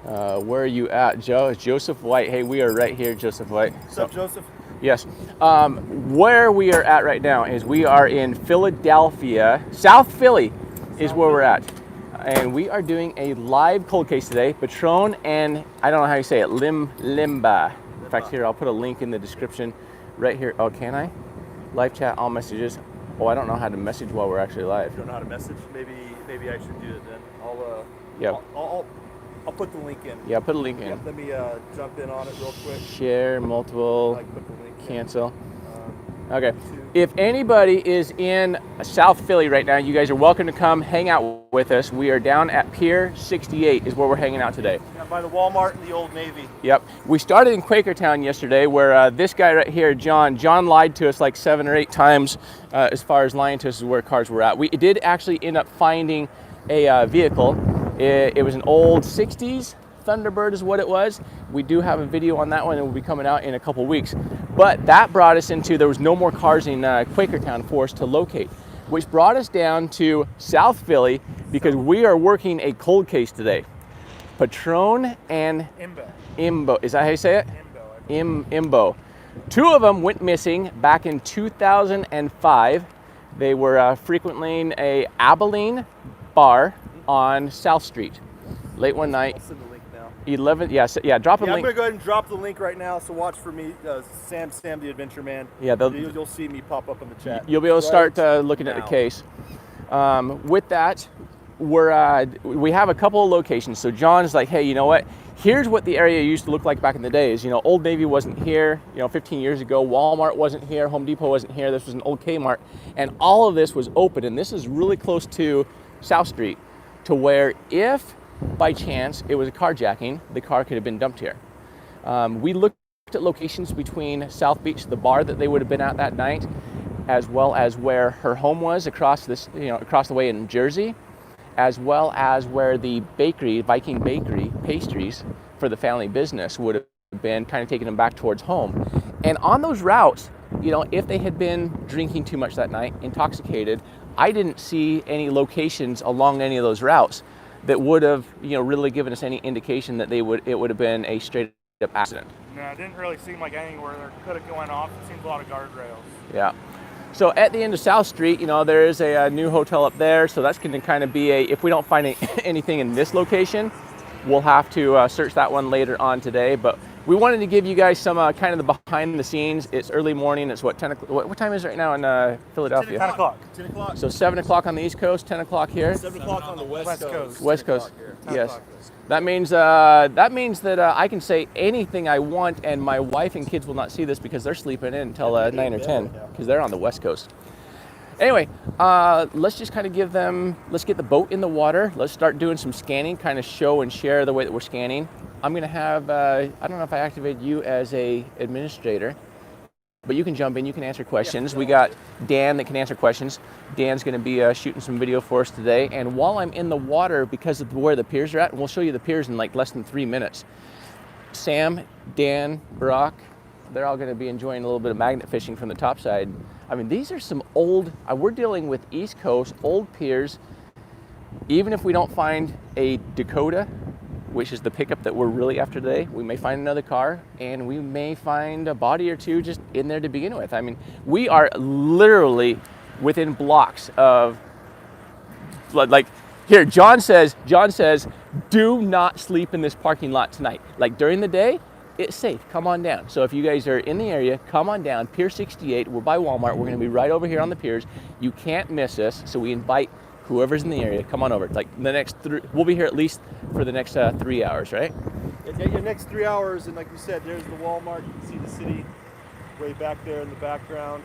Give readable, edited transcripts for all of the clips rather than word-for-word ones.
Where are you at, Joe? It's Joseph White. Hey, we are right here, Joseph White. What's up, Joseph? Yes. Where we are at right now is we are in Philadelphia. South Philly is where we're at. And we are doing a live cold case today. Petrone and, I don't know how you say it, Limba. In fact, here, I'll put a link in the description right here. Oh, can I? Live chat, all messages. Oh, I don't know how to message while we're actually live. You don't know how to message? Maybe I should do it then. Yeah. I'll put the link in. Yeah, put a link in. Yeah, let me jump in on it real quick. Share, multiple, Put the link cancel. Okay. If anybody is in South Philly right now, you guys are welcome to come hang out with us. We are down at Pier 68 is where we're hanging out today. Yeah, by the Walmart and the Old Navy. Yep. We started in Quakertown yesterday where this guy right here, John lied to us like 7 or 8 times as far as lying to us where cars were at. We did actually end up finding a vehicle. It was an old 60s Thunderbird is what it was. We do have a video on that one and will be coming out in a couple weeks. But that brought us into, there was no more cars in Quakertown for us to locate, which brought us down to South Philly because we are working a cold case today. Patrone and Imbo. Is that how you say it? Imbo. 2 of them went missing back in 2005. They were frequenting a Abilene bar on South Street late one night. I'll send the link now. 11, yeah, drop a link. I'm going to go ahead and drop the link right now, so watch for me, Sam the Adventure Man. Yeah, you'll see me pop up in the chat. You'll be able to start looking at the case. With that, we have a couple of locations. So John's like, hey, you know what? Here's what the area used to look like back in the days. You know, Old Navy wasn't here, 15 years ago. Walmart wasn't here. Home Depot wasn't here. This was an old Kmart. And all of this was open. And this is really close to South Street, to where if by chance it was a carjacking, the car could have been dumped here. We looked at locations between South Beach, the bar that they would have been at that night, as well as where her home was across the way in Jersey, as well as where the bakery, Viking Bakery pastries for the family business would have been, kind of taking them back towards home. And on those routes, if they had been drinking too much that night, intoxicated, I didn't see any locations along any of those routes that would have, really given us any indication that it would have been a straight up accident. No, it didn't really seem like anything where there could have gone off. It seems a lot of guardrails. Yeah. So at the end of South Street, there is a new hotel up there. So that's going to kind of be if we don't find anything in this location, we'll have to search that one later on today. But we wanted to give you guys some kind of the behind the scenes. It's early morning. It's 10 o'clock. What time is it right now in Philadelphia? 10 o'clock. 10 o'clock. So 7 o'clock on the East Coast, 10 o'clock here. 7 o'clock on the West Coast. West Coast. Yes. That means that I can say anything I want, and my wife and kids will not see this because they're sleeping in until 9 or 10 because they're on the West Coast. Anyway, let's just kind of let's get the boat in the water. Let's start doing some scanning, kind of show and share the way that we're scanning. I'm going to have, I don't know if I activated you as a administrator, but you can jump in, you can answer questions. We got Dan that can answer questions. Dan's going to be shooting some video for us today. And while I'm in the water, because of where the piers are at, and we'll show you the piers in like less than 3 minutes, Sam, Dan, Brock, they're all going to be enjoying a little bit of magnet fishing from the top side. I mean, these are some old, we're dealing with East Coast, old piers. Even if we don't find a Dakota, which is the pickup that we're really after today, we may find another car, and we may find a body or two just in there to begin with. I mean, we are literally within blocks of, like, here, John says, do not sleep in this parking lot tonight. Like, during the day, it's safe. Come on down. So if you guys are in the area, come on down. Pier 68, we're by Walmart. We're going to be right over here on the piers. You can't miss us, so we invite whoever's in the area, come on over. Like the next we'll be here at least for the next 3 hours, right? Yeah, your next 3 hours, and like you said, there's the Walmart. You can see the city way back there in the background.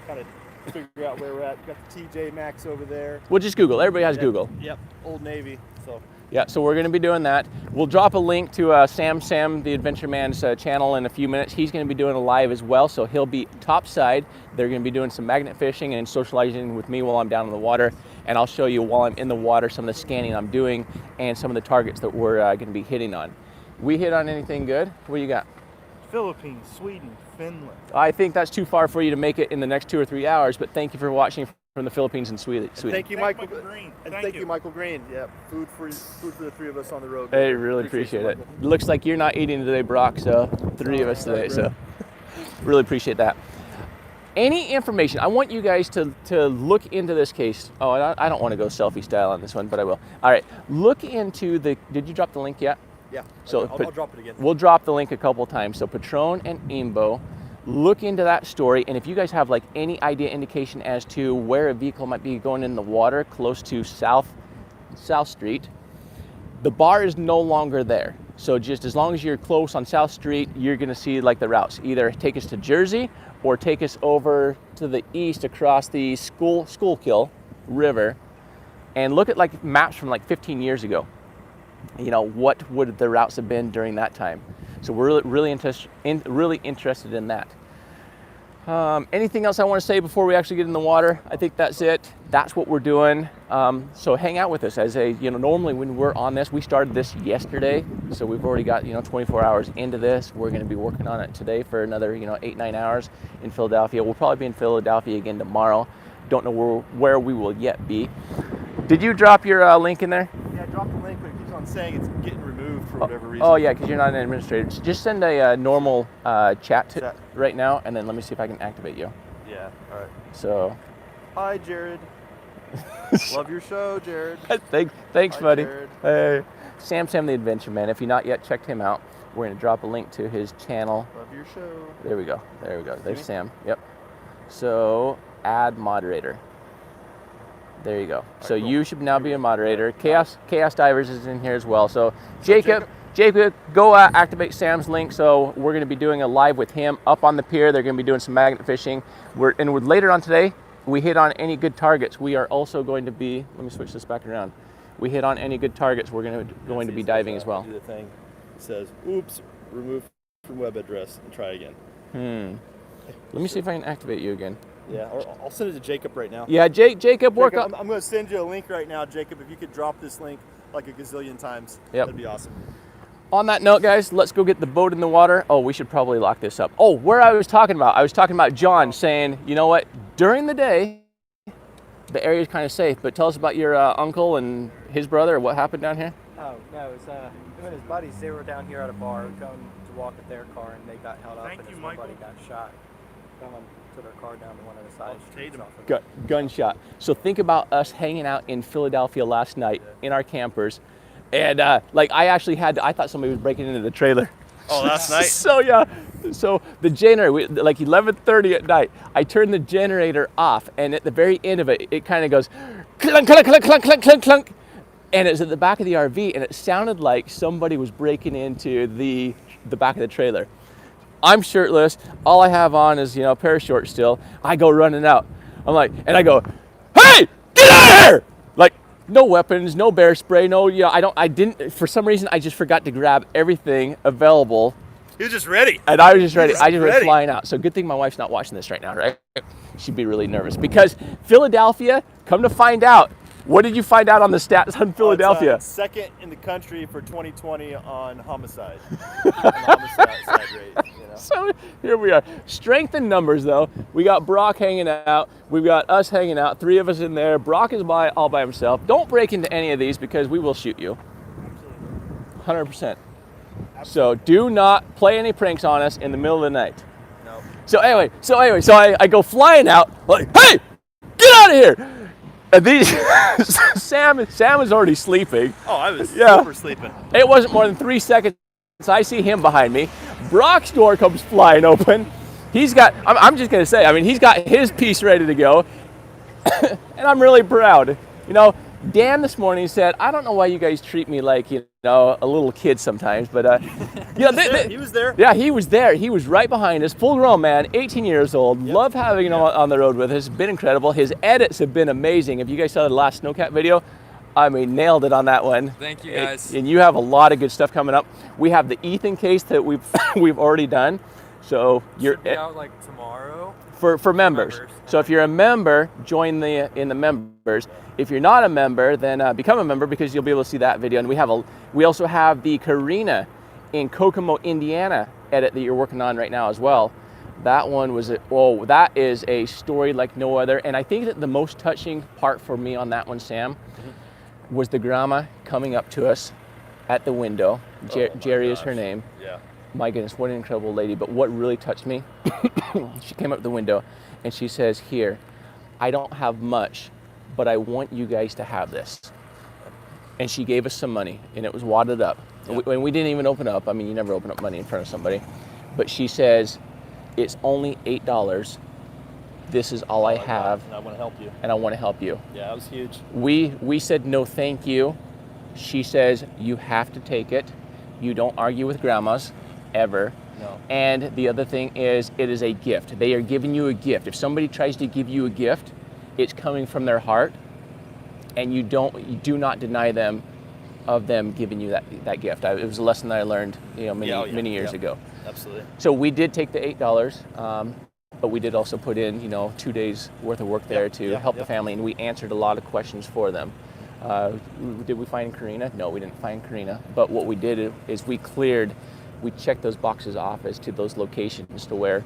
Kind of figure out where we're at. Got the TJ Maxx over there. We'll just Google. Everybody has Google. Yep. Old Navy. So. Yeah, so we're going to be doing that. We'll drop a link to Sam the Adventure Man's channel in a few minutes. He's going to be doing a live as well, so he'll be topside. They're going to be doing some magnet fishing and socializing with me while I'm down in the water, and I'll show you while I'm in the water some of the scanning I'm doing and some of the targets that we're going to be hitting on. We hit on anything good? What do you got? Philippines, Sweden, Finland. I think that's too far for you to make it in the next 2 or 3 hours, but thank you for watching from the Philippines and Sweden. Thank you, Thank Michael. Michael Green. And Thank thank you. you, Michael Green. Yeah, food for the three of us on the road. I really appreciate it. Michael. Looks like you're not eating today, Brock, so three of us today, so really appreciate that. Any information, I want you guys to look into this case. Oh, and I don't want to go selfie style on this one, but I will. All right, look into the, did you drop the link yet? Yeah, So I'll drop it again. We'll drop the link a couple times. So Patrone and Imbo, look into that story, and if you guys have like any idea, indication as to where a vehicle might be going in the water close to South Street, the bar is no longer there. So just as long as you're close on South Street, you're gonna see like the routes. Either take us to Jersey or take us over to the east across the Schuylkill River and look at like maps from like 15 years ago. You know, what would the routes have been during that time? So we're really interested in that. Anything else I want to say before we actually get in the water? I think that's it. That's what we're doing. So hang out with us as normally when we're on this, we started this yesterday. So we've already got, 24 hours into this. We're going to be working on it today for another, 8-9 hours in Philadelphia. We'll probably be in Philadelphia again tomorrow. Don't know where we will yet be. Did you drop your link in there? Yeah, I dropped the link, but it keeps on saying it's getting removed for whatever reason. Oh yeah, because you're not an administrator. So just send a normal chat right now, and then let me see if I can activate you. Yeah, all right. So. Hi, Jared. Love your show, Jared. Thanks, Hi, buddy. Jared. Hey. Sam the Adventure Man. If you've not yet checked him out, we're going to drop a link to his channel. Love your show. There we go. There's Sam. Yep. So add moderator. There you go. So cool. you should now be a moderator. Chaos Divers is in here as well. So Jacob, go activate Sam's link. So we're going to be doing a live with him up on the pier. They're going to be doing some magnet fishing. Later on today, we hit on any good targets. We are also going to be. Let me switch this back around. We hit on any good targets. We're going to be diving as well. Do the thing. It says, "Oops, remove from web address and try again." Let me see if I can activate you again. Yeah, or I'll send it to Jacob right now. Yeah, Jacob, work up. I'm going to send you a link right now, Jacob. If you could drop this link like a gazillion times, that'd be awesome. On that note, guys, let's go get the boat in the water. Oh, we should probably lock this up. Oh, where I was talking about John saying, you know what, during the day, the area is kind of safe, but tell us about your uncle and his brother, what happened down here? Oh, no, it was him and his buddies. They were down here at a bar going to walk at their car, and they got held up, Thank and you, his Michael. buddy got shot. Someone put their car down to one of the side streets. Gunshot. So think about us hanging out in Philadelphia last night in our campers, and I thought somebody was breaking into the trailer. Oh, last night? So the generator, like 11:30 at night, I turned the generator off, and at the very end of it, it kind of goes clunk, clunk, clunk, clunk, clunk, clunk, clunk, and it's at the back of the RV, and it sounded like somebody was breaking into the back of the trailer. I'm shirtless. All I have on is, a pair of shorts still. I go running out. I go, hey, get out of here! Like, no weapons, no bear spray, for some reason, I just forgot to grab everything available. He was just ready. And I was just ready. I just went flying out. So good thing my wife's not watching this right now, right? She'd be really nervous. Because Philadelphia, come to find out, what did you find out on the stats on Philadelphia? It's second in the country for 2020 on homicide. On the homicide rate, So here we are. Strength in numbers, though. We got Brock hanging out. We've got us hanging out. 3 of us in there. Brock is all by himself. Don't break into any of these because we will shoot you. 100%. So do not play any pranks on us in the middle of the night. No. So anyway, I go flying out like, hey, get out of here! And these Sam is already sleeping. Oh, I was super sleeping. It wasn't more than 3 seconds. I see him behind me. Brock's door comes flying open. I'm just gonna say, he's got his piece ready to go, and I'm really proud. Dan this morning said, I don't know why you guys treat me like, a little kid sometimes, but, he was there. Yeah, he was there. He was right behind us, full grown man, 18 years old. Yep. Love having him on the road with us. It's been incredible. His edits have been amazing. If you guys saw the last snowcat video, nailed it on that one. Thank you, guys. And you have a lot of good stuff coming up. We have the Ethan case that we've already done. So Should be out like tomorrow. For members. So if you're a member, join in the members. If you're not a member, then become a member because you'll be able to see that video. And we also have the Karina in Kokomo, Indiana edit that you're working on right now as well. That one was, that is a story like no other. And I think that the most touching part for me on that one, Sam, was the grandma coming up to us at the window. Jerry is her name. Yeah. My goodness, what an incredible lady. But what really touched me, she came up the window and she says, here, I don't have much, but I want you guys to have this. And she gave us some money, and it was wadded up. Yeah. And we didn't even open up. I mean, you never open up money in front of somebody. But she says, it's only $8. This is all I have. And I want to help you. And I want to help you. Yeah, that was huge. We said, no, thank you. She says, you have to take it. You don't argue with grandmas, ever. No. And the other thing is, it is a gift. They are giving you a gift. If somebody tries to give you a gift, it's coming from their heart, and you do not deny them of them giving you that gift. It was a lesson that I learned, many years ago. Absolutely. So we did take the $8, but we did also put in, 2 days worth of work there to help the family, and we answered a lot of questions for them. Did we find Karina? No, we didn't find Karina. But what we did is we checked those boxes off as to those locations to where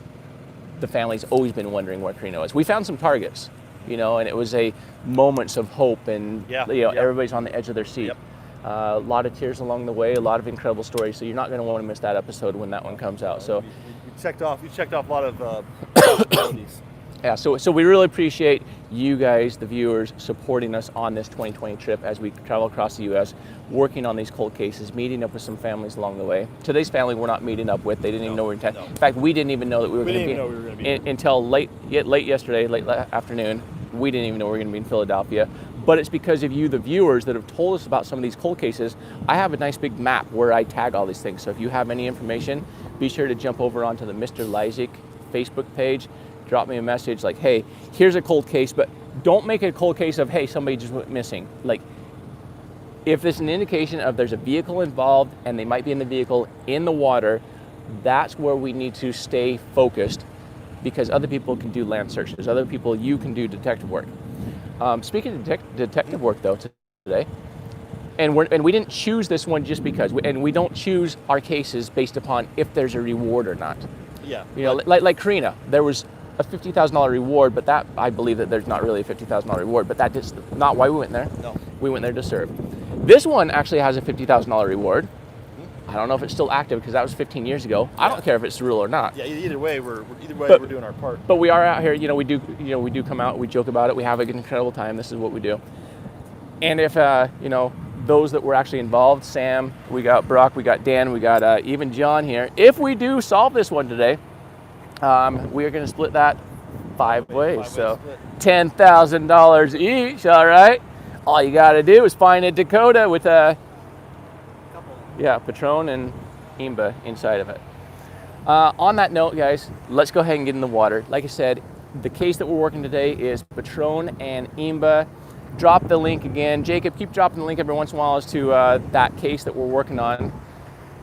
the family's always been wondering where Karina was. We found some targets, and it was a moments of hope, and everybody's on the edge of their seat. Yep. A lot of tears along the way, a lot of incredible stories. So you're not going to want to miss that episode when that one comes out. So you checked off a lot of possibilities. Yeah, so we really appreciate you guys, the viewers, supporting us on this 2020 trip as we travel across the U.S., working on these cold cases, meeting up with some families along the way. Today's family we're not meeting up with. They didn't even know we were in town. In fact, we didn't even know that we were going to be until late yesterday, late afternoon. We didn't even know we were going to be in Philadelphia. But it's because of you, the viewers, that have told us about some of these cold cases. I have a nice big map where I tag all these things. So if you have any information, be sure to jump over onto the Mr. Lyzik Facebook page. Drop me a message like, hey, here's a cold case, but don't make it a cold case of, hey, somebody just went missing. Like, if there's an indication of there's a vehicle involved and they might be in the vehicle in the water, that's where we need to stay focused, because other people can do land search. There's other people you can do detective work. Speaking of detective work, though, today, and we didn't choose this one just because, we don't choose our cases based upon if there's a reward or not. Yeah. Like Karina, there was a $50,000 reward, but that, I believe that there's not really a $50,000 reward, but that is not why we went there. No. We went there to serve. This one actually has a $50,000 reward. I don't know if it's still active because that was 15 years ago. I don't care if it's real or not. Yeah, either way we're doing our part. But we are out here, we do come out, we joke about it, we have an incredible time. This is what we do. And if those that were actually involved, Sam, we got Brock, we got Dan, we got even John here. If we do solve this one today, we are going to split that five ways. So $10,000 each, all right? All you got to do is find a Dakota with a Patrone and Imbo inside of it. On that note, guys, let's go ahead and get in the water. Like I said, the case that we're working today is Patrone and Imbo. Drop the link again. Jacob, keep dropping the link every once in a while as to that case that we're working on.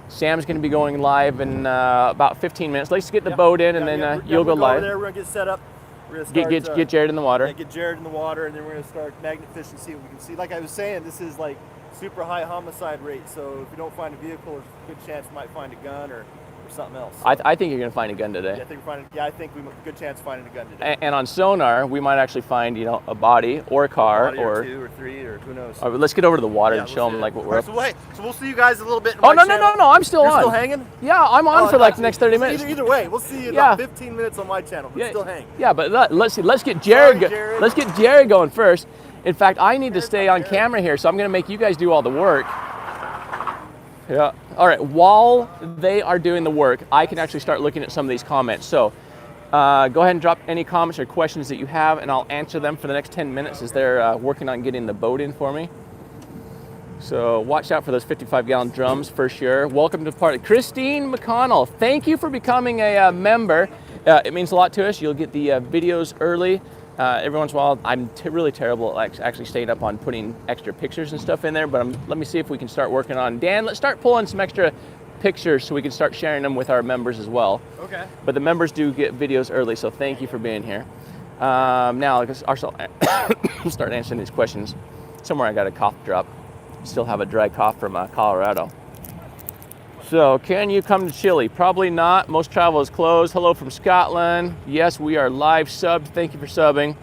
Sam's going to be going live in about 15 minutes. Let's get the boat in, and then you'll go live. There, we're going to get set up. We're gonna start, get Jared in the water. Yeah, get Jared in the water, and then we're going to start magnet fish and see what we can see. Like I was saying, this is like super high homicide rate, so if you don't find a vehicle, there's a good chance you might find a gun or something else. So, I think you're going to find a gun today. I think we have a good chance of finding a gun today. And on sonar, we might actually find a body or a car or two or three, or who knows. All right, let's get over to the water and show them like what we're up. So we'll see you guys a little bit. No, I'm still on. You're still hanging? Yeah, I'm on for like the next 30 minutes. Either way, we'll see you in about 15 minutes on my channel. But still hang. Yeah, but let's see. Let's get Jared. Let's get Jared going first. In fact, I need to stay on camera here, so I'm going to make you guys do all the work. Yeah. All right. While they are doing the work, I can actually start looking at some of these comments. So go ahead and drop any comments or questions that you have, and I'll answer them for the next 10 minutes as they're working on getting the boat in for me. So watch out for those 55-gallon drums for sure. Welcome to the party. Christine McConnell, thank you for becoming a member. It means a lot to us. You'll get the videos early. Every once in a while, I'm really terrible at actually staying up on putting extra pictures and stuff in there, but let me see if we can start working on. Dan, let's start pulling some extra pictures so we can start sharing them with our members as well. Okay. But the members do get videos early, so thank you for being here. Now, I'll start answering these questions. Somewhere I got a cough drop. Still have a dry cough from Colorado. So, can you come to Chile? Probably not. Most travel is closed. Hello from Scotland. Yes, we are live subbed. Thank you for subbing.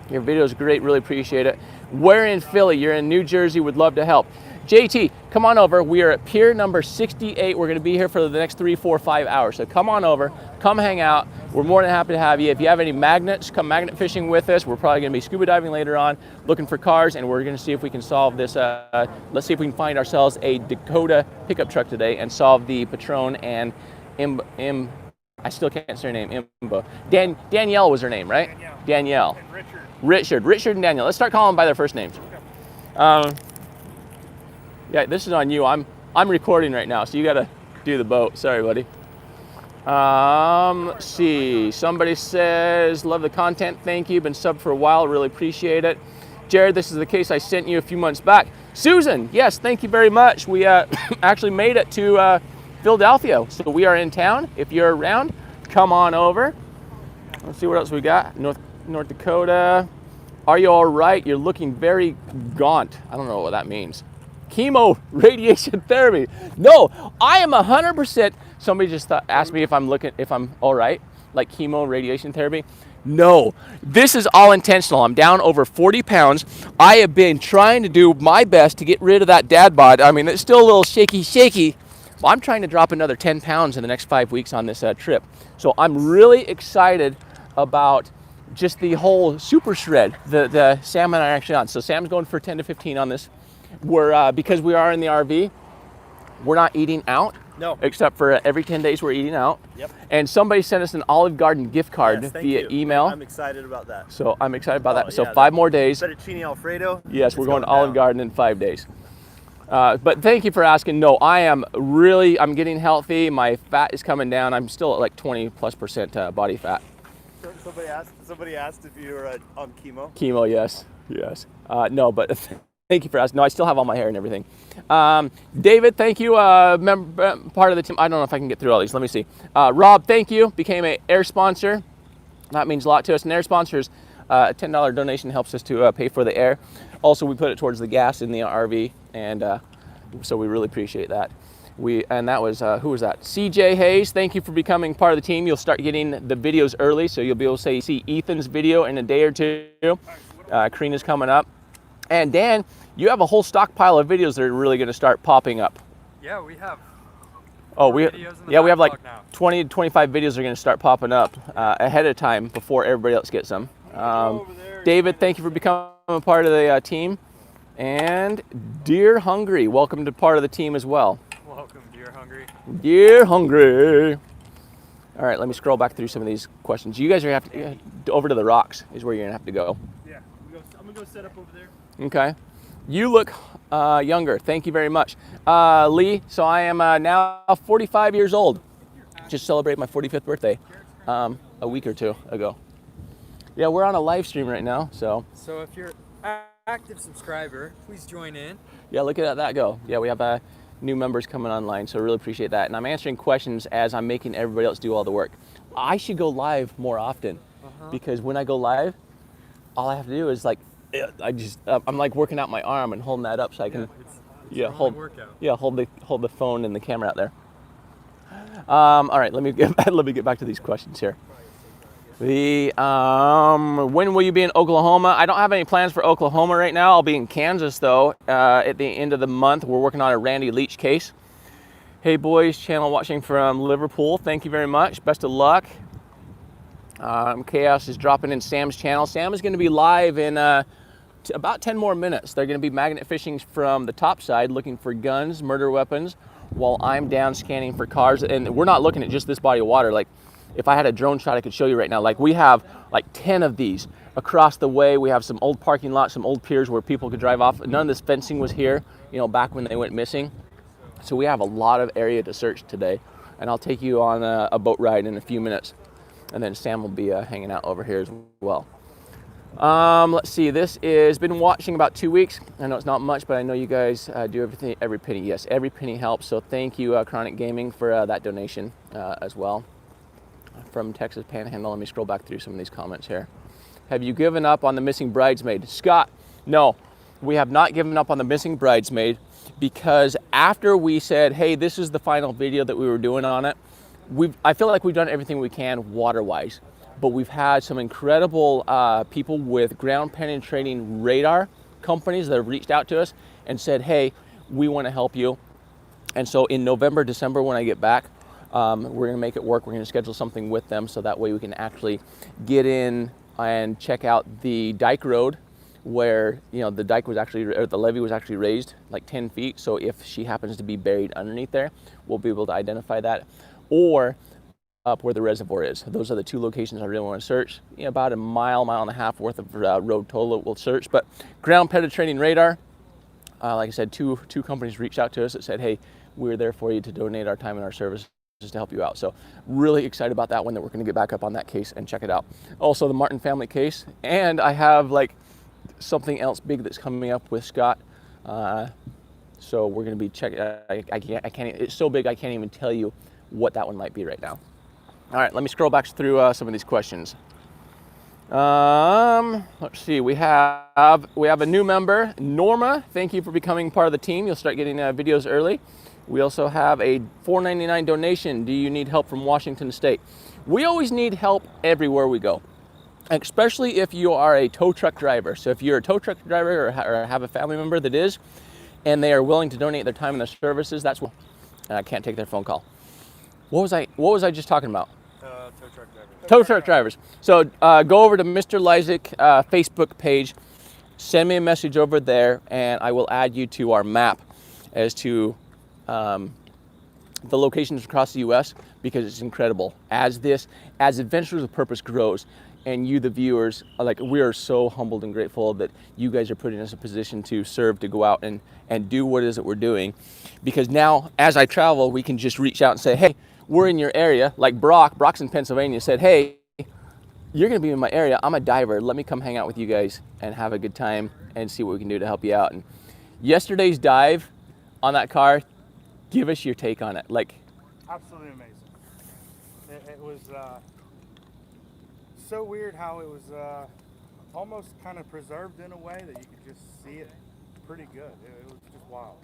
Your video is great. Really appreciate it. We're in Philly. You're in New Jersey. Would love to help. JT, come on over. We are at pier number 68. We're going to be here for the next 3, 4, 5 hours. So come on over. Come hang out. We're more than happy to have you. If you have any magnets, come magnet fishing with us. We're probably going to be scuba diving later on, looking for cars, and we're going to see if we can solve this. Let's see if we can find ourselves a Dakota pickup truck today and solve the Petrone and I still can't say her name. Imbo. Danielle was her name, right? Danielle. And Richard. Richard and Danielle. Let's start calling them by their first names. Yeah, this is on you. I'm recording right now, so you got to do the boat. Sorry, buddy. Let's see. Somebody says, love the content. Thank you. Been subbed for a while. Really appreciate it. Jared, this is the case I sent you a few months back. Susan, yes, thank you very much. We actually made it to Philadelphia, so we are in town. If you're around, come on over. Let's see what else we got. North Dakota. Are you all right? You're looking very gaunt. I don't know what that means. Chemo radiation therapy. No, I am 100%. Somebody just asked me if I'm all right, like chemo radiation therapy. No, this is all intentional. I'm down over 40 pounds. I have been trying to do my best to get rid of that dad bod. I mean, it's still a little shaky. But I'm trying to drop another 10 pounds in the next 5 weeks on this trip. So I'm really excited about just the whole super shred the Sam and I are actually on. So Sam's going for 10 to 15 on this. We're because we are in the RV, we're not eating out. No. Except for every 10 days we're eating out. Yep. And somebody sent us an Olive Garden gift card Yes, thank via you. email. I'm excited about that. So I'm excited about that. So Yeah, 5 more days. Fettuccine Alfredo. Yes, we're going to down. Olive Garden in 5 days. But thank you for asking. No, I'm getting healthy. My fat is coming down. I'm still at like 20+% body fat. Somebody asked if you were on chemo. Chemo, yes. No, but thank you for asking. No, I still have all my hair and everything. David, thank you. Part of the team. I don't know if I can get through all these. Let me see. Rob, thank you. Became an air sponsor. That means a lot to us. And air sponsors, a $10 donation helps us to pay for the air. Also, we put it towards the gas in the RV, and so we really appreciate that. And that was, who was that? CJ Hayes, thank you for becoming part of the team. You'll start getting the videos early, so you'll be able to see Ethan's video in a day or two. Karina's coming up. And Dan, you have a whole stockpile of videos that are really going to start popping up. Yeah, we have. We have like now. 20 to 25 videos are going to start popping up ahead of time before everybody else gets them. David, thank you for becoming a part of the team. And Dear Hungry, welcome to part of the team as well. Welcome, Dear Hungry. Dear Hungry. All right, let me scroll back through some of these questions. You guys are going to have to, over to the rocks is where you're going to have to go. Yeah, I'm going to go set up over there. Okay. You look younger. Thank you very much. Lee, so I am now 45 years old. Just celebrated my 45th birthday a week or two ago. Yeah, we're on a live stream right now, so. So if you're an active subscriber, please join in. Yeah, look at that go. Yeah, we have new members coming online, so really appreciate that. And I'm answering questions as I'm making everybody else do all the work. I should go live more often because when I go live, all I have to do is like, I'm like working out my arm and holding that up so I can, hold the phone and the camera out there. All right, let me get back to these questions here. When will you be in Oklahoma? I don't have any plans for Oklahoma right now. I'll be in Kansas though at the end of the month. We're working on a Randy Leach case. Hey boys, channel watching from Liverpool. Thank you very much. Best of luck. Chaos is dropping in Sam's channel. Sam is going to be live in about 10 more minutes. They're going to be magnet fishing from the top side, looking for guns, murder weapons, while I'm down scanning for cars. And we're not looking at just this body of water. Like, if I had a drone shot, I could show you right now. Like, we have like 10 of these across the way. We have some old parking lots, some old piers where people could drive off. None of this fencing was here, back when they went missing. So we have a lot of area to search today. And I'll take you on a boat ride in a few minutes. And then Sam will be hanging out over here as well. Let's see, this is been watching about 2 weeks. I know it's not much, but I know you guys do everything, every penny. Yes, every penny helps. So thank you, Chronic Gaming, for that donation as well. From Texas Panhandle, let me scroll back through some of these comments here. Have you given up on the missing bridesmaid? Scott, no, we have not given up on the missing bridesmaid because after we said, hey, this is the final video that we were doing on it, I feel like we've done everything we can water-wise, but we've had some incredible people with ground penetrating radar companies that have reached out to us and said, hey, we want to help you. And so in November, December, when I get back, we're going to make it work. We're going to schedule something with them so that way we can actually get in and check out the dike road where, you know, the dike was actually, or the levee was actually raised like 10 feet. So if she happens to be buried underneath there, we'll be able to identify that. Or up where the reservoir is. Those are the two locations I really want to search. You know, about a mile and a half worth of road total we'll search. But ground penetrating radar, like I said, two companies reached out to us that said, hey, we're there for you to donate our time and our services to help you out. So really excited about that one, that we're going to get back up on that case and check it out. Also the Martin family case, and I have like something else big that's coming up with Scott. So we're going to be checking. I can't. It's so big I can't even tell you what that one might be right now. All right, let me scroll back through some of these questions. Let's see. We have a new member, Norma. Thank you for becoming part of the team. You'll start getting videos early. We also have a $4.99 donation. Do you need help from Washington State? We always need help everywhere we go, especially if you are a tow truck driver. So if you're a tow truck driver or have a family member that is, and they are willing to donate their time and their services, that's what. And I can't take their phone call. What was I just talking about? Tow truck drivers. Tow truck drivers. So go over to Mr. Lysick Facebook page, send me a message over there, and I will add you to our map as to the locations across the U.S. because it's incredible. As Adventures with Purpose grows, and you, the viewers, like, we are so humbled and grateful that you guys are putting us in a position to serve, to go out and do what it is that we're doing. Because now, as I travel, we can just reach out and say, hey, we're in your area. Like Brock's in Pennsylvania, said, hey, you're going to be in my area. I'm a diver. Let me come hang out with you guys and have a good time and see what we can do to help you out. And yesterday's dive on that car, give us your take on it. Like, Absolutely amazing. It was so weird how it was almost kind of preserved in a way that you could just see it pretty good. It was just wild.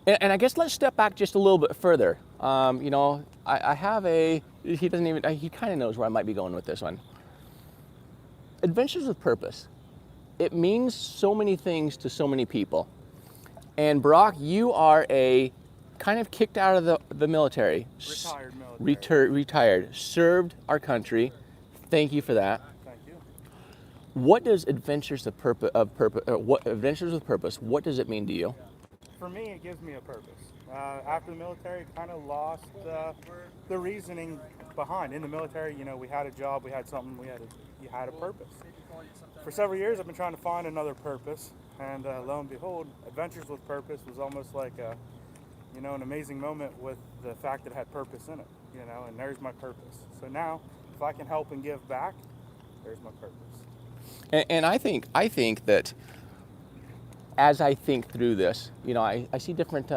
and I guess let's step back just a little bit further. You know, I have he kind of knows where I might be going with this one. Adventures with Purpose. It means so many things to so many people. And Brock, you are a kind of kicked out of the military. Retired military. Retired. Served our country. Thank you for that. Thank you. What does Adventures with Purpose, what does it mean to you? For me, it gives me a purpose. After the military, kind of lost the reasoning behind. In the military, you know, we had a job, we had something, you had a purpose. For several years, I've been trying to find another purpose, and lo and behold, Adventures with Purpose was almost like an amazing moment with the fact that it had purpose in it, you know, and there's my purpose. So now, if I can help and give back, there's my purpose. And I think that as I think through this, you know, I see different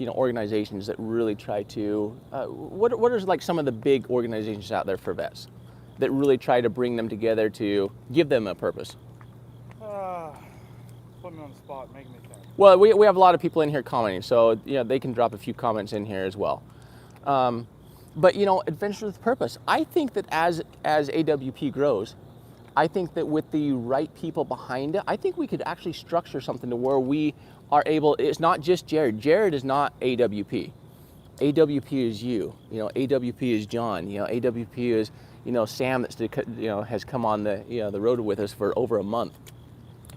organizations that really try to. What are like some of the big organizations out there for vets that really try to bring them together to give them a purpose? Put me on the spot, making me think. Well, we have a lot of people in here commenting, so you know they can drop a few comments in here as well. But you know, Adventures with Purpose. I think that as AWP grows, I think that with the right people behind it, I think we could actually structure something to where we are able. It's not just Jared. Jared is not AWP. AWP is you. You know, AWP is John. You know, AWP is Sam that's has come on the road with us for over a month.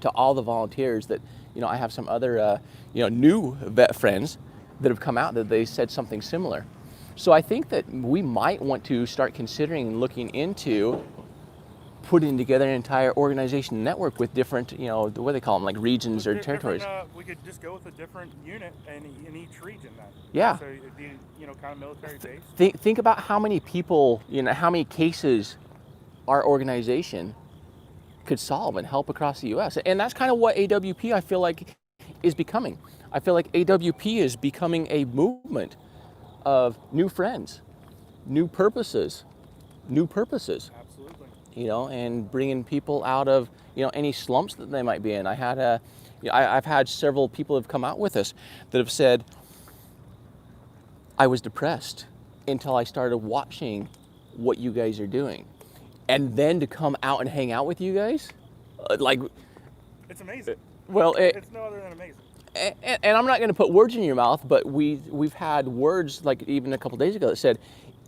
To all the volunteers that I have some other new vet friends that have come out that they said something similar. So I think that we might want to start considering looking into putting together an entire organization network with different, what do they call them, like regions or territories. We could just go with a different unit in each region then. Yeah. So it'd be, kind of military based. Think about how many people, how many cases our organization could solve and help across the U.S. And that's kind of what AWP, I feel like, is becoming. I feel like AWP is becoming a movement of new friends, new purposes. Absolutely. And bringing people out of, any slumps that they might be in. I've had several people have come out with us that have said, I was depressed until I started watching what you guys are doing. And then to come out and hang out with you guys, like, It's amazing. well, It's no other than amazing. and I'm not going to put words in your mouth, but we've had words like even a couple days ago that said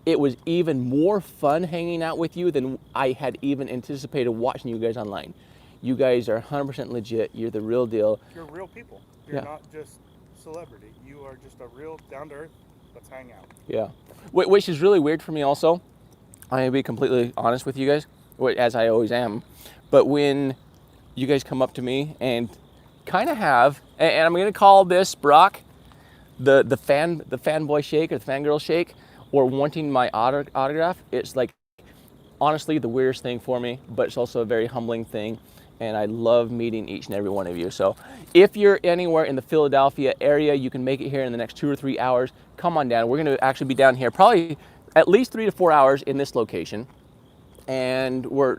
it was even more fun hanging out with you than I had even anticipated watching you guys online. You guys are 100% legit. You're the real deal. You're real people. You're Yeah. not just celebrity. You are just a real down to earth. Let's hang out. Yeah. Which is really weird for me also. I'm going to be completely honest with you guys, as I always am. But when you guys come up to me and kind of have, and I'm going to call this, Brock, the fanboy shake or the fangirl shake, or wanting my autograph, it's like honestly the weirdest thing for me, but it's also a very humbling thing. And I love meeting each and every one of you. So if you're anywhere in the Philadelphia area, you can make it here in the next 2 or 3 hours. Come on down. We're going to actually be down here probably at least 3 to 4 hours in this location. And we're,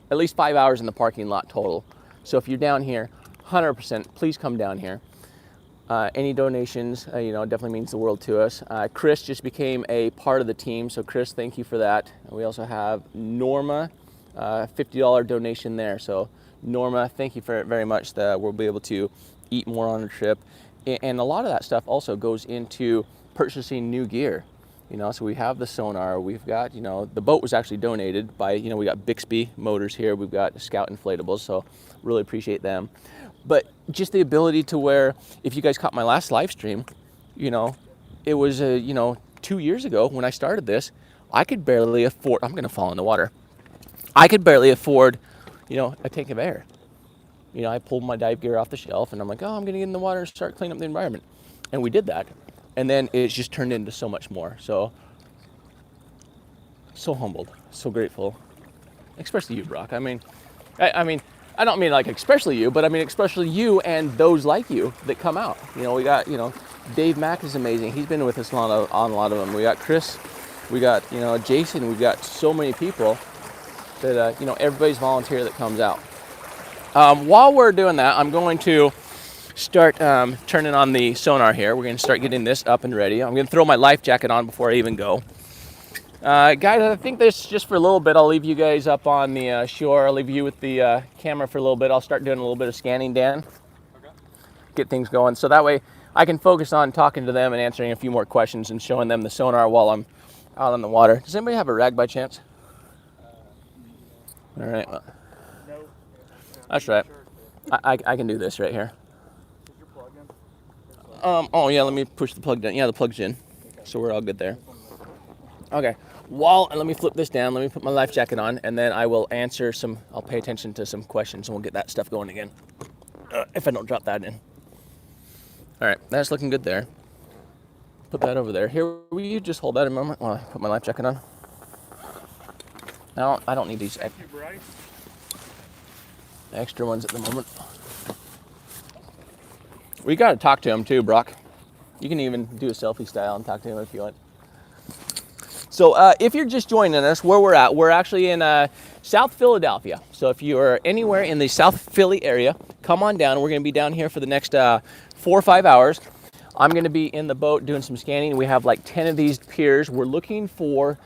at least 5 hours in the parking lot total. So if you're down here, 100%, please come down here. Any donations, definitely means the world to us. Chris just became a part of the team. So Chris, thank you for that. And we also have Norma, $50 donation there. So Norma, thank you very much. That we'll be able to eat more on the trip. And a lot of that stuff also goes into purchasing new gear. So we have the sonar, we've got, the boat was actually donated by, we got Bixby motors here, we've got Scout inflatables, so really appreciate them. But just the ability to where, if you guys caught my last live stream, it was, 2 years ago when I started this, I could barely afford, I'm gonna fall in the water. I could barely afford, a tank of air. I pulled my dive gear off the shelf and I'm like, oh, I'm gonna get in the water and start cleaning up the environment. And we did that. And then it's just turned into so much more. So humbled, so grateful. Especially you, Brock. I mean, I don't mean like especially you, but I mean especially you and those like you that come out. We got, Dave Mack is amazing. He's been with us on a lot of them. We got Chris, we got, Jason. We've got so many people that, everybody's volunteer that comes out. While we're doing that, I'm going to start turning on the sonar here. We're going to start getting this up and ready. I'm going to throw my life jacket on before I even go. Guys, I think this just for a little bit. I'll leave you guys up on the shore. I'll leave you with the camera for a little bit. I'll start doing a little bit of scanning, Dan. Okay. Get things going. So that way I can focus on talking to them and answering a few more questions and showing them the sonar while I'm out on the water. Does anybody have a rag by chance? All right. Well, No. that's right. I can do this right here. Oh yeah, let me push the plug down. Yeah, the plug's in. So we're all good there. Okay. Let me flip this down. Let me put my life jacket on, and then I will I'll pay attention to some questions, and we'll get that stuff going again. If I don't drop that in. All right, that's looking good there. Put that over there. Here, will you just hold that a moment while I put my life jacket on? I don't need these extra ones at the moment. We got to talk to him too, Brock. You can even do a selfie style and talk to him if you want. So if you're just joining us, where we're actually in South Philadelphia. So if you are anywhere in the South Philly area, come on down. We're going to be down here for the next 4 or 5 hours. I'm going to be in the boat doing some scanning. We have like 10 of these piers. We're looking for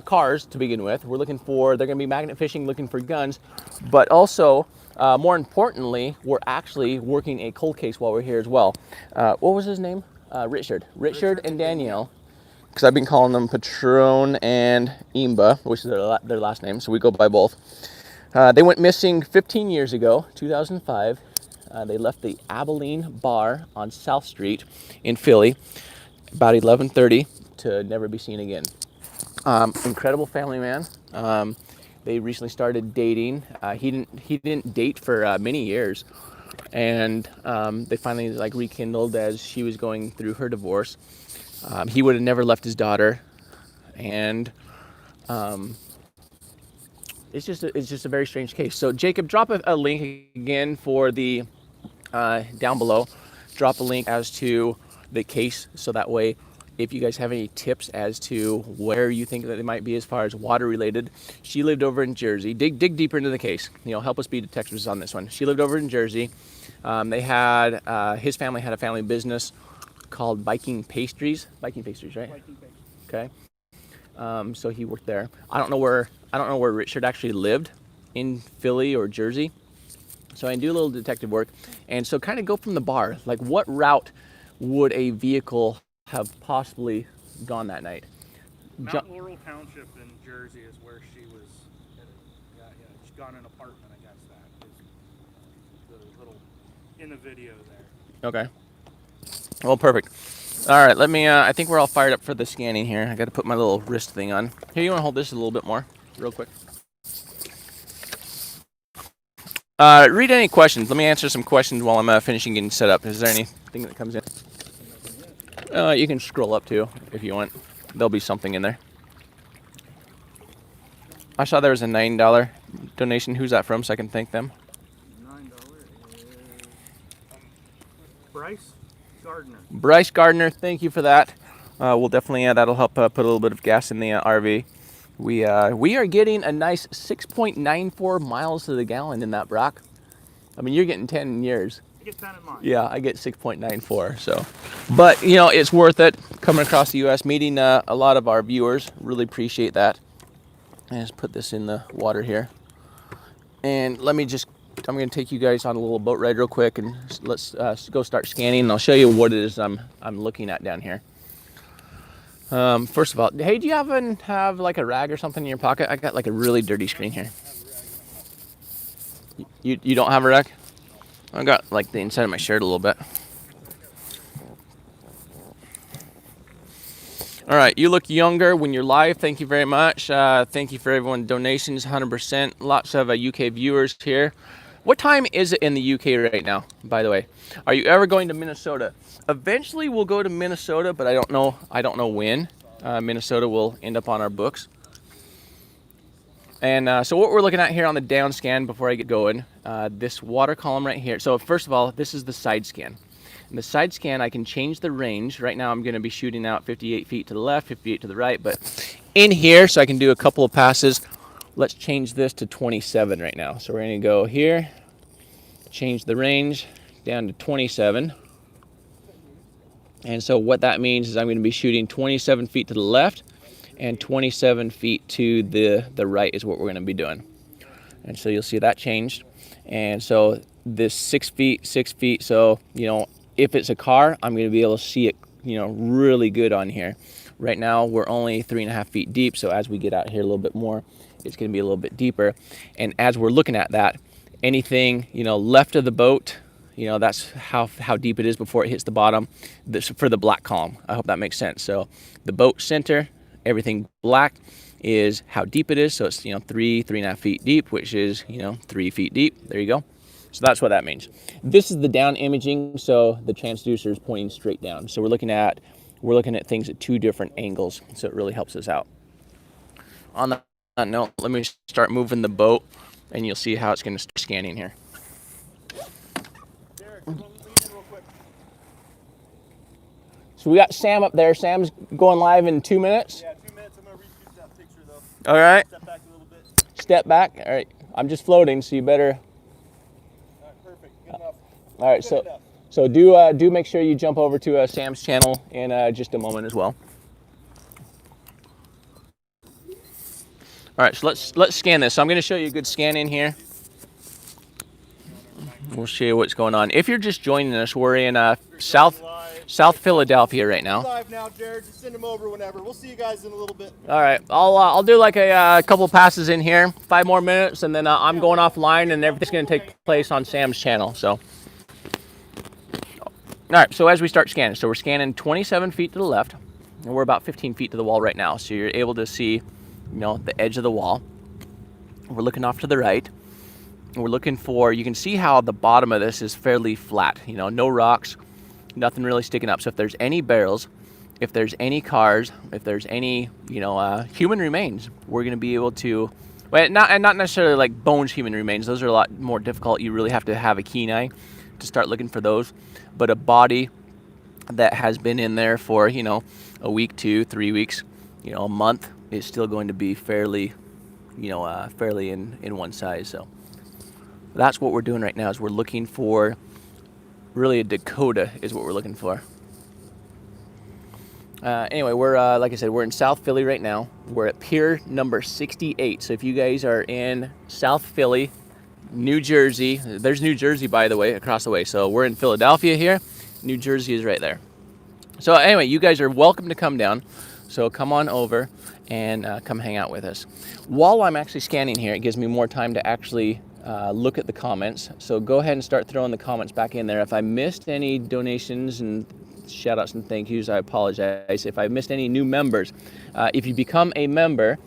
cars to begin with. They're going to be magnet fishing, looking for guns, but also more importantly, we're actually working a cold case while we're here as well. What was his name? Richard and Danielle, because I've been calling them Petrone and Imbo, which is their last name, so we go by both. They went missing 15 years ago, 2005. They left the Abilene bar on South Street in Philly about 11:30 to never be seen again. Incredible family man. They recently started dating. He didn't date for many years, and they finally rekindled as she was going through her divorce. He would have never left his daughter, and it's just a very strange case. So Jacob, drop a link again for the down below. Drop a link as to the case, so that way, if you guys have any tips as to where you think that it might be as far as water related. She lived over in Jersey. Dig deeper into the case. Help us be detectives on this one. She lived over in Jersey. His family had a family business called Viking Pastries. Viking Pastries, right? Viking page. Okay. So he worked there. I don't know where Richard actually lived, in Philly or Jersey. So I do a little detective work, and so kind of go from the bar. Like, what route would a vehicle have possibly gone that night? Mount Laurel Township in Jersey is where she was headed. Yeah, she's got an apartment, I guess that is the little in the video there. Okay. Well, perfect. All right, let me, I think we're all fired up for the scanning here. I got to put my little wrist thing on. Here, you want to hold this a little bit more, real quick? Read any questions. Let me answer some questions while I'm finishing getting set up. Is there anything that comes in? You can scroll up too if you want. There'll be something in there. I saw there was a $9 donation. Who's that from so I can thank them? $9 is Bryce Gardner. Bryce Gardner, thank you for that. We'll definitely, that'll help put a little bit of gas in the RV. We are getting a nice 6.94 miles to the gallon in that, Brock. I mean, you're getting 10 years. I get 10 in mine. Yeah, I get 6.94. So, but you know, it's worth it coming across the U.S., meeting a lot of our viewers. Really appreciate that. And just put this in the water here. And I'm going to take you guys on a little boat ride real quick, and let's go start scanning. And I'll show you what it is I'm looking at down here. First of all, hey, do you have like a rag or something in your pocket? I got like a really dirty screen here. You don't have a rag? I got like the inside of my shirt a little bit. All right, you look younger when you're live. Thank you very much. Thank you for everyone donations, 100%. Lots of UK viewers here. What time is it in the UK right now, by the way? Are you ever going to Minnesota? Eventually we'll go to Minnesota, but I don't know when Minnesota will end up on our books. And so what we're looking at here on the down scan before I get going, this water column right here. So first of all, this is the side scan. In the side scan, I can change the range. Right now I'm going to be shooting out 58 feet to the left, 58 to the right, but in here, so I can do a couple of passes. Let's change this to 27 right now. So we're going to go here, change the range down to 27. And so what that means is I'm going to be shooting 27 feet to the left and 27 feet to the right is what we're going to be doing. And so you'll see that changed. And so this 6 feet. So, you know, if it's a car, I'm going to be able to see it, you know, really good on here. Right now we're only 3.5 feet deep. So as we get out here a little bit more, it's going to be a little bit deeper. And as we're looking at that, anything, you know, left of the boat, you know, that's how deep it is before it hits the bottom. This for the black column. I hope that makes sense. So the boat center, everything black is how deep it is. So it's, you know, 3.5 feet deep, which is, you know, 3 feet deep. There you go. So that's what that means. This is the down imaging. So the transducer is pointing straight down. So we're looking at things at two different angles. So it really helps us out. On that note, let me start moving the boat, and you'll see how it's going to start scanning here. So we got Sam up there. Sam's going live in 2 minutes. Yeah, 2 minutes. I'm going to reshoot that picture, though. All right. Step back a little bit. Step back. All right. I'm just floating, so you better. All right, perfect. Good enough. All right. Good enough. So do make sure you jump over to Sam's channel in just a moment as well. All right. So let's scan this. So I'm going to show you a good scan in here. We'll show you what's going on. If you're just joining us, we're in South Philadelphia right now. Live now, Jared. Just send them over whenever. We'll see you guys in a little bit. All right, I'll do like a couple passes in here, 5 more minutes, and then I'm going offline, and everything's going to take place on Sam's channel. So, all right. So as we start scanning, so we're scanning 27 feet to the left, and we're about 15 feet to the wall right now. So you're able to see, you know, the edge of the wall. We're looking off to the right. We're looking for. You can see how the bottom of this is fairly flat. You know, no rocks. Nothing really sticking up. So if there's any barrels, if there's any cars, if there's any, you know, human remains, we're going to be able to, well, not necessarily like bones human remains. Those are a lot more difficult. You really have to have a keen eye to start looking for those. But a body that has been in there for, you know, a week, 2, 3 weeks, you know, a month is still going to be fairly, you know, fairly in one size. So that's what we're doing right now is we're looking for. Really, a Dakota is what we're looking for. Anyway, we're like I said, we're in South Philly right now. We're at pier number 68. So if you guys are in South Philly, New Jersey, there's New Jersey, by the way, across the way. So we're in Philadelphia here. New Jersey is right there. So anyway, you guys are welcome to come down. So come on over and come hang out with us. While I'm actually scanning here, it gives me more time to actually look at the comments. So go ahead and start throwing the comments back in there. If I missed any donations and shout outs and thank yous, I apologize. If I missed any new members, if you become a member,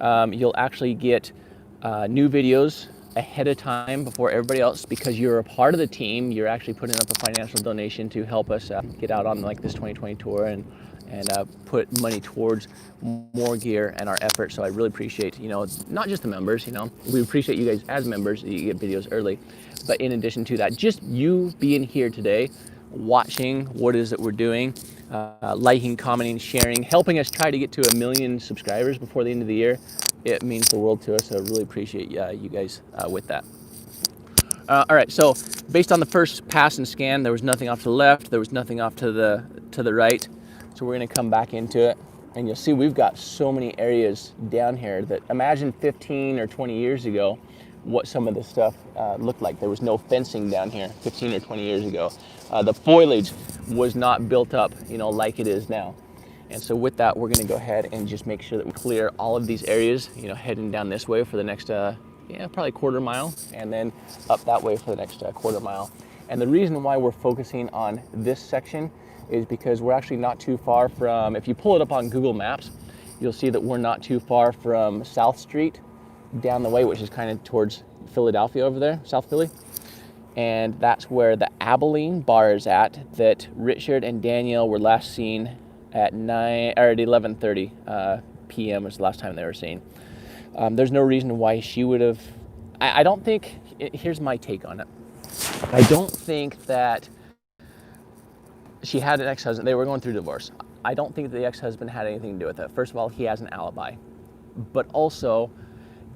you'll actually get new videos ahead of time before everybody else, because you're a part of the team. You're actually putting up a financial donation to help us get out on like this 2020 tour and put money towards more gear and our efforts. So I really appreciate, not just the members, we appreciate you guys as members, that you get videos early, but in addition to that, just you being here today, watching what it is that we're doing, liking, commenting, sharing, helping us try to get to 1 million subscribers before the end of the year. It means the world to us. So I really appreciate you guys with that. All right, so based on the first pass and scan, there was nothing off to the left, there was nothing off to the right. So we're gonna come back into it, and you'll see we've got so many areas down here that, imagine 15 or 20 years ago, what some of this stuff looked like. There was no fencing down here 15 or 20 years ago. The foliage was not built up, like it is now. And so with that, we're gonna go ahead and just make sure that we clear all of these areas, heading down this way for the next, probably quarter mile, and then up that way for the next quarter mile. And the reason why we're focusing on this section is because we're actually not too far from, if you pull it up on Google Maps, you'll see that we're not too far from South Street down the way, which is kind of towards Philadelphia over there, South Philly. And that's where the Abilene bar is at, that Richard and Danielle were last seen at 11:30 p.m. was the last time they were seen. There's no reason why she would have, I don't think, here's my take on it. I don't think that she had an ex-husband. They were going through divorce. I don't think the ex-husband had anything to do with it. First of all, he has an alibi. But also,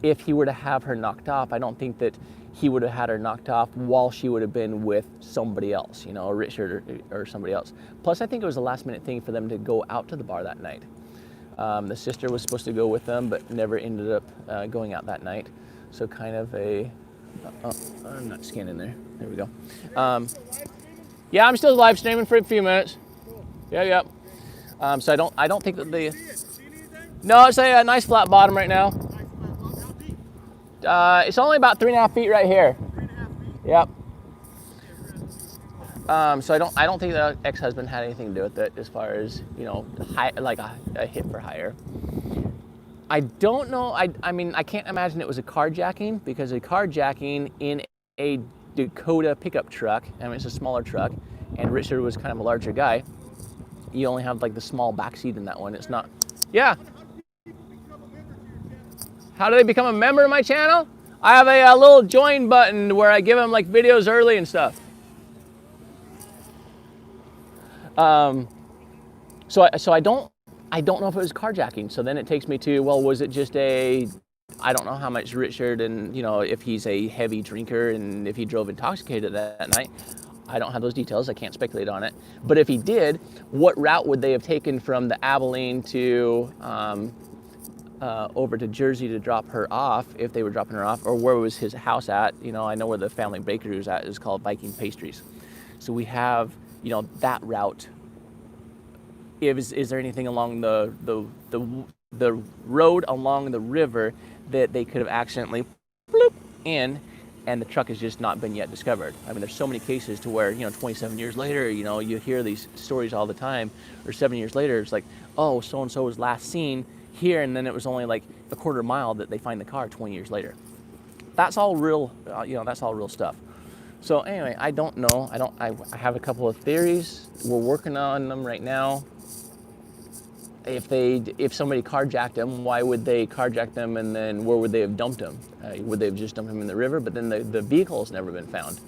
if he were to have her knocked off, I don't think that he would have had her knocked off while she would have been with somebody else, Richard or somebody else. Plus, I think it was a last-minute thing for them to go out to the bar that night. The sister was supposed to go with them, but never ended up going out that night. So kind of a, I'm not scanning there. There we go. Yeah, I'm still live streaming for a few minutes. Yeah. So I don't think that no, it's a nice flat bottom right now. It's only about 3.5 feet right here. 3.5 feet? Yep. So I don't think the ex-husband had anything to do with it, as far as, like a hit for hire. I don't know. I mean, I can't imagine it was a carjacking, because a carjacking in a Dakota pickup truck, it's a smaller truck, and Richard was kind of a larger guy. You only have like the small back seat in that one. It's not. Yeah. How do they become a member of my channel? I have a little join button where I give them like videos early and stuff. So I don't know if it was carjacking. So then it takes me to, well, was it just I don't know how much Richard, and if he's a heavy drinker and if he drove intoxicated that night. I don't have those details. I can't speculate on it. But if he did, what route would they have taken from the Abilene to over to Jersey to drop her off, if they were dropping her off, or where was his house at? I know where the family bakery was at. It's called Viking Pastries. So we have, that route. Is there anything along the road along the river that they could have accidentally bloop in, and the truck has just not been yet discovered? I mean, there's so many cases to where, 27 years later, you hear these stories all the time, or 7 years later, it's like, oh, so-and-so was last seen here, and then it was only like a quarter mile that they find the car 20 years later. That's all real, that's all real stuff. So anyway, I don't know. I have a couple of theories. We're working on them right now. If somebody carjacked them, why would they carjack them, and then where would they have dumped them? Would they have just dumped them in the river? But then the vehicle's never been found.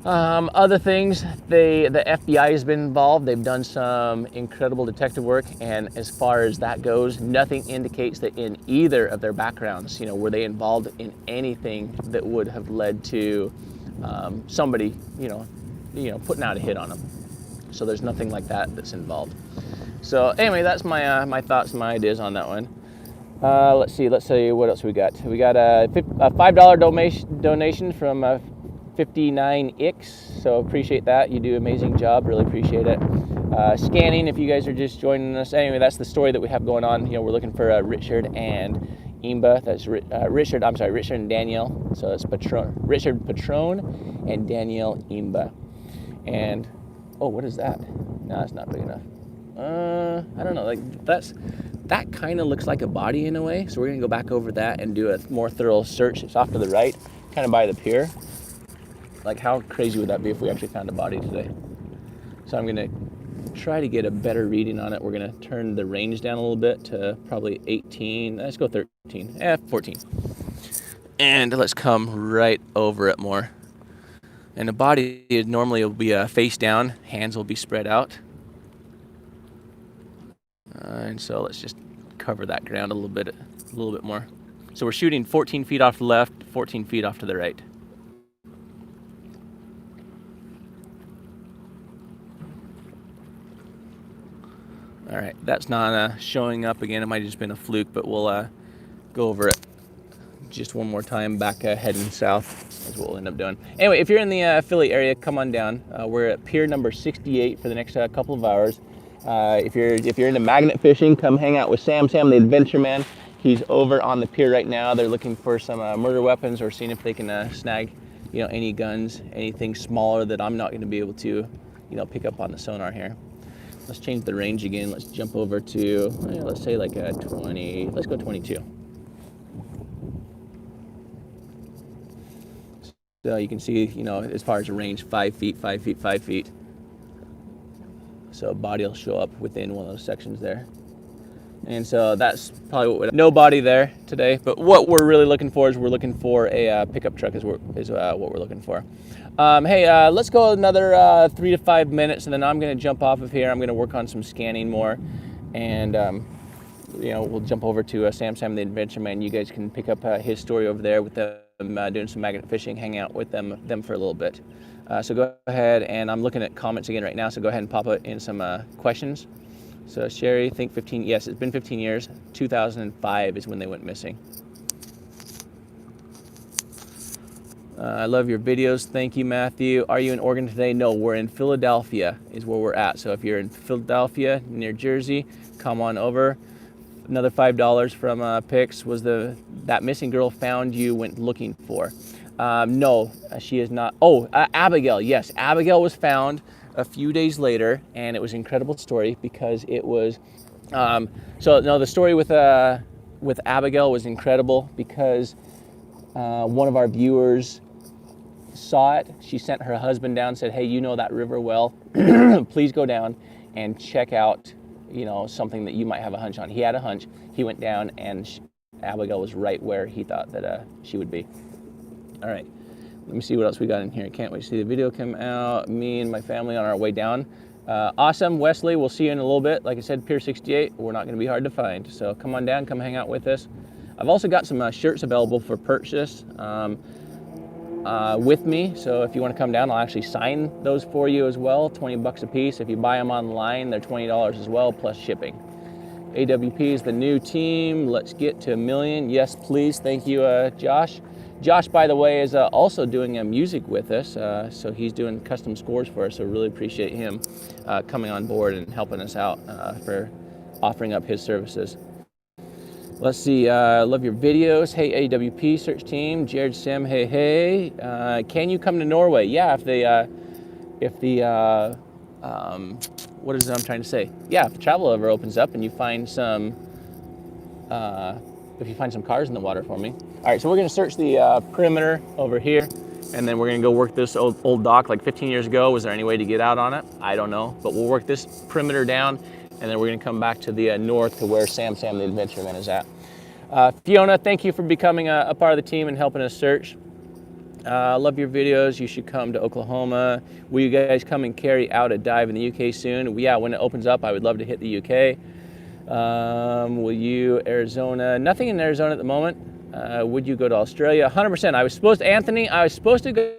Other things, the FBI has been involved. They've done some incredible detective work, and as far as that goes, nothing indicates that in either of their backgrounds, were they involved in anything that would have led to somebody, putting out a hit on them. So there's nothing like that that's involved. So anyway, that's my thoughts and my ideas on that one. Let's see what else we got. We got a $5 donation from 59X, so appreciate that. You do an amazing job, really appreciate it. Scanning, if you guys are just joining us. Anyway, that's the story that we have going on. You know, we're looking for Richard and Imbo. That's Richard and Danielle. So it's Richard Patrone and Danielle Imbo. And oh, what is that? No, that's not big enough. I don't know. Like that kind of looks like a body in a way. So we're gonna go back over that and do a more thorough search. It's off to the right, kind of by the pier. Like, how crazy would that be if we actually found a body today? So I'm gonna try to get a better reading on it. We're gonna turn the range down a little bit to probably 18. Let's go 13. 14. And let's come right over it more. And the body normally will be face down, hands will be spread out. And so let's just cover that ground a little bit more. So we're shooting 14 feet off to the left, 14 feet off to the right. All right, that's not showing up again. It might have just been a fluke, but we'll go over it just one more time, back heading south is what we'll end up doing. Anyway, if you're in the Philly area, come on down. We're at pier number 68 for the next couple of hours. If you're into magnet fishing, come hang out with Sam the Adventure Man. He's over on the pier right now. They're looking for some murder weapons or seeing if they can snag, you know, any guns, anything smaller that I'm not going to be able to, you know, pick up on the sonar here. Let's change the range again. Let's jump over to, let's say like 20. Let's go 22. So you can see, you know, as far as the range, 5 feet, 5 feet, 5 feet. So body will show up within one of those sections there. And so that's probably no body there today. But what we're really looking for is we're looking for a pickup truck is what we're looking for. Hey, let's go another 3 to 5 minutes, and then I'm going to jump off of here. I'm going to work on some scanning more, and you know, we'll jump over to Sam the Adventure Man. You guys can pick up his story over there with them doing some magnet fishing, hang out with them for a little bit. So go ahead, and I'm looking at comments again right now, so go ahead and pop it in some questions. So Sherry, think 15, yes, it's been 15 years. 2005 is when they went missing. I love your videos. Thank you, Matthew. Are you in Oregon today? No, we're in Philadelphia is where we're at. So if you're in Philadelphia, near Jersey, come on over. Another $5 from Pix was that missing girl found you went looking for. No, she is not. Oh, Abigail. Yes, Abigail was found a few days later, and it was an incredible story because it was. So no, the story with Abigail was incredible because one of our viewers saw it. She sent her husband down, said, "Hey, you know that river well. Please go down and check out, you know, something that you might have a hunch on." He had a hunch. He went down, and Abigail was right where he thought that she would be. All right, let me see what else we got in here. Can't wait to see the video come out. Me and my family on our way down. Awesome, Wesley. We'll see you in a little bit. Like I said, Pier 68. We're not going to be hard to find. So come on down, come hang out with us. I've also got some shirts available for purchase with me. So if you want to come down, I'll actually sign those for you as well. 20 bucks a piece. If you buy them online, they're $20 as well, plus shipping. AWP is the new team. Let's get to 1 million. Yes, please. Thank you, Josh. Josh, by the way, is also doing music with us. So he's doing custom scores for us. So really appreciate him coming on board and helping us out for offering up his services. Let's see, love your videos. Hey, AWP search team, Jared Sim, hey. Can you come to Norway? Yeah, if the what is it I'm trying to say? Yeah, if the travel ever opens up and you find some, if you find some cars in the water for me. All right, so we're gonna search the perimeter over here, and then we're gonna go work this old dock like 15 years ago. Was there any way to get out on it? I don't know, but we'll work this perimeter down, and then we're gonna come back to the north to where Sam the Adventure Man is at. Fiona, thank you for becoming a part of the team and helping us search. Love your videos. You should come to Oklahoma. Will you guys come and carry out a dive in the UK soon? Yeah, when it opens up, I would love to hit the UK. Will you, Arizona? Nothing in Arizona at the moment. Would you go to Australia? 100%. I was supposed to go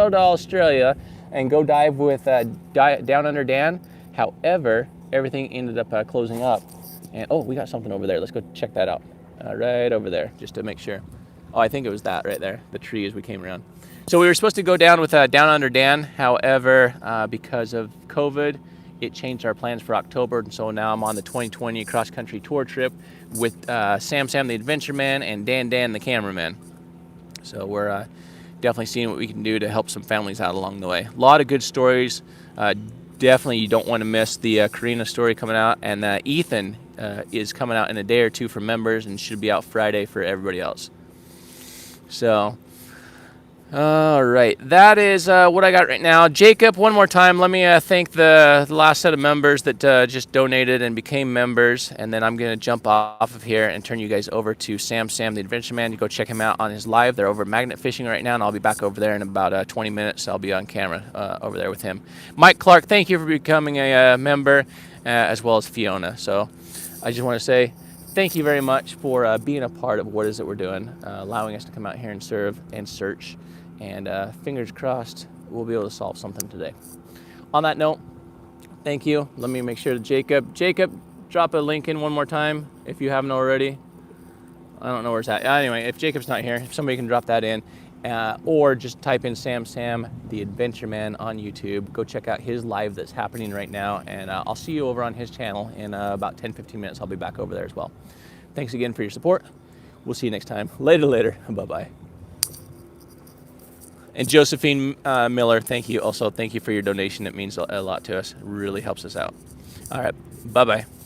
to Australia and go dive with Down Under Dan. However, everything ended up closing up. And oh, we got something over there. Let's go check that out. Right over there, just to make sure. Oh, I think it was that right there, the tree as we came around. So we were supposed to go down with Down Under Dan. However, because of COVID, it changed our plans for October. And so now I'm on the 2020 cross-country tour trip with Sam the Adventure Man and Dan the Cameraman. So we're definitely seeing what we can do to help some families out along the way. A lot of good stories. Definitely you don't want to miss the Karina story coming out. And Ethan is coming out in a day or two for members and should be out Friday for everybody else. So, all right, that is what I got right now. Jacob, one more time, let me thank the last set of members that just donated and became members, and then I'm going to jump off of here and turn you guys over to Sam the Adventure Man. You go check him out on his live. They're over magnet fishing right now, and I'll be back over there in about 20 minutes. I'll be on camera over there with him. Mike Clark, thank you for becoming a member, as well as Fiona. So I just want to say thank you very much for being a part of what it is that we're doing, allowing us to come out here and serve and search. And fingers crossed, we'll be able to solve something today. On that note, thank you. Let me make sure to Jacob, drop a link in one more time if you haven't already. I don't know where it's at. Anyway, if Jacob's not here, if somebody can drop that in, or just type in Sam the Adventure Man on YouTube. Go check out his live that's happening right now, and I'll see you over on his channel in about 10-15 minutes. I'll be back over there as well. Thanks again for your support. We'll see you next time. Later. Bye-bye. And Josephine Miller, thank you. Also, thank you for your donation. It means a lot to us. It really helps us out. All right. Bye-bye.